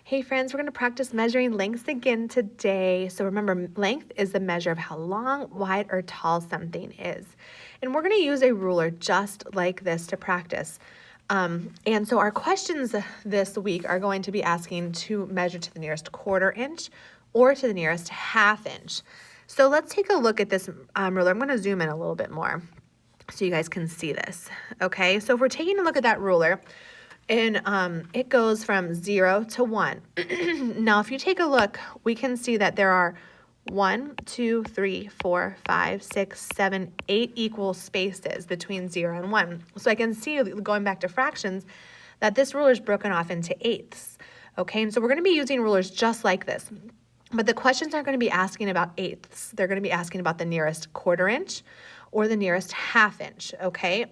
Hey friends, we're going to practice measuring lengths again today. So remember, length is the measure of how long, wide, or tall something is. And we're going to use a ruler just like this to practice. And so our questions this week are going to be asking to measure to the nearest quarter inch or to the nearest half inch. So let's take a look at this ruler. I'm going to zoom in a little bit more so you guys can see this. Okay, so if we're taking a look at that ruler, and it goes from 0 to 1. Now, if you take a look, we can see that there are 1, 2, 3, 4, 5, 6, 7, 8 equal spaces between 0 and 1. So I can see, going back to fractions, that this ruler is broken off into eighths. Okay, and so we're going to be using rulers just like this. But the questions aren't going to be asking about eighths. They're going to be asking about the nearest quarter inch or the nearest half inch, okay?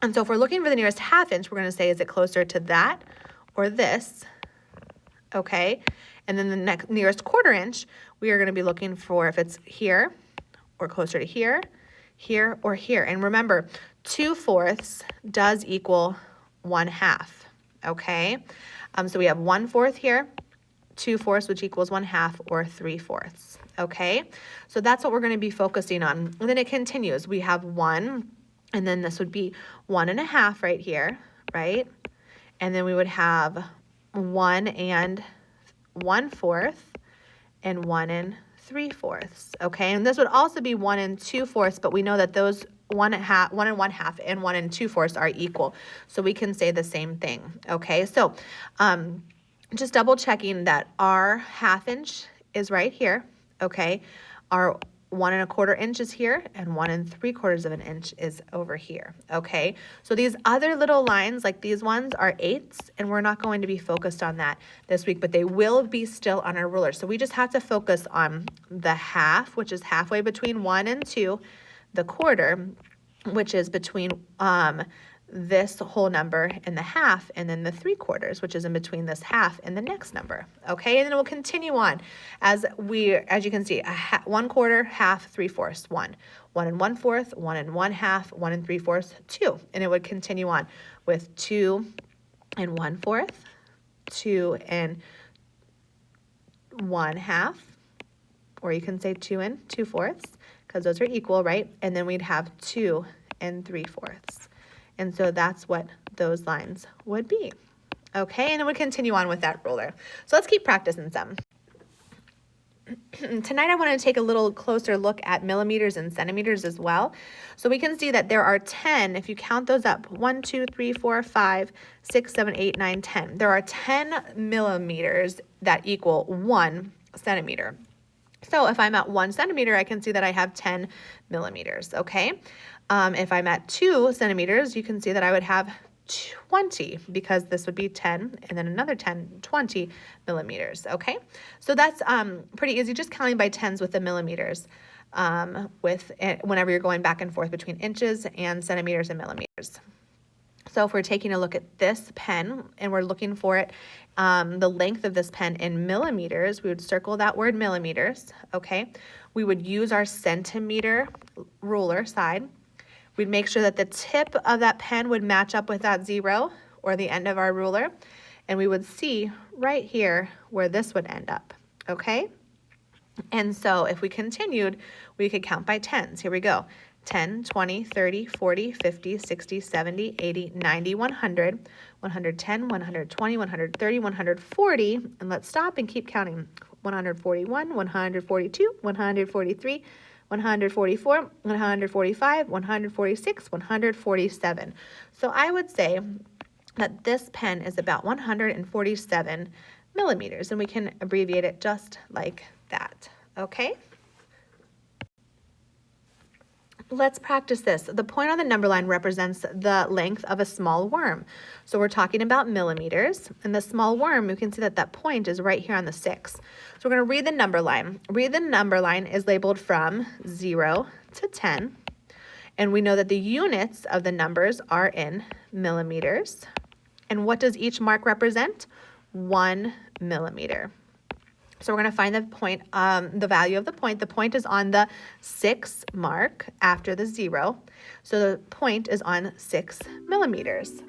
And so if we're looking for the nearest half inch, we're going to say, is it closer to that or this? Okay. And then the nearest quarter inch, we are going to be looking for if it's here or closer to here, here, or here. And remember, 2/4 does equal 1/2. Okay. So we have 1/4 here, 2/4, which equals 1/2, or 3/4. Okay. So that's what we're going to be focusing on. And then it continues. We have 1. And then this would be 1.5 right here, right? And then we would have 1 and 1/4 and 1 and 3/4. Okay, and this would also be 1 and 2/4, but we know that those 1 and 1/2 and 1 and 2/4 are equal. So we can say the same thing. Okay, so just double checking that our half inch is right here. Okay, our 1 1/4 inch is here, and 1 3/4 of an inch is over here. Okay, so these other little lines, like these ones, are eighths, and we're not going to be focused on that this week, but they will be still on our ruler. So we just have to focus on the half, which is halfway between 1 and 2, the quarter, which is between this whole number and the half, and then the 3/4, which is in between this half and the next number. Okay, and then we'll continue on as you can see, 1/4, half, 3/4, 1, 1 and 1/4, 1 and 1/2, 1 and 3/4, 2, and it would continue on with 2 and 1/4, 2 and 1/2, or you can say 2 and 2/4, because those are equal, right? And then we'd have 2 and 3/4. And so that's what those lines would be. Okay, and then we continue on with that ruler. So let's keep practicing some. Tonight I want to take a little closer look at millimeters and centimeters as well. So we can see that there are 10, if you count those up, 1, 2, 3, 4, 5, 6, 7, 8, 9, 10. There are 10 millimeters that equal 1 centimeter. So if I'm at 1 centimeter, I can see that I have 10 millimeters, okay? If I'm at 2 centimeters, you can see that I would have 20, because this would be 10 and then another 10, 20 millimeters, okay? So that's pretty easy, just counting by tens with the millimeters whenever you're going back and forth between inches and centimeters and millimeters. So if we're taking a look at this pen and we're looking for it, the length of this pen in millimeters, we would circle that word millimeters, okay? We would use our centimeter ruler side. We'd make sure that the tip of that pen would match up with that 0 or the end of our ruler, and we would see right here where this would end up, okay? And so if we continued, we could count by tens. Here we go. 10, 20, 30, 40, 50, 60, 70, 80, 90, 100, 110, 120, 130, 140, and let's stop and keep counting. 141, 142, 143, 144, 145, 146, 147. So I would say that this pen is about 147 millimeters, and we can abbreviate it just like that, okay? Let's practice this. The point on the number line represents the length of a small worm. So we're talking about millimeters, and the small worm, you can see that that point is right here on the 6. So we're going to read the number line. Read the number line is labeled from 0 to 10, and we know that the units of the numbers are in millimeters. And what does each mark represent? 1 millimeter. So we're going to find the point, the value of the point. The point is on the 6 mark after the 0. So the point is on 6 millimeters.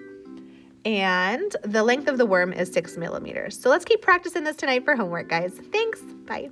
and the length of the worm is 6 millimeters. So let's keep practicing this tonight for homework, guys. Thanks. Bye.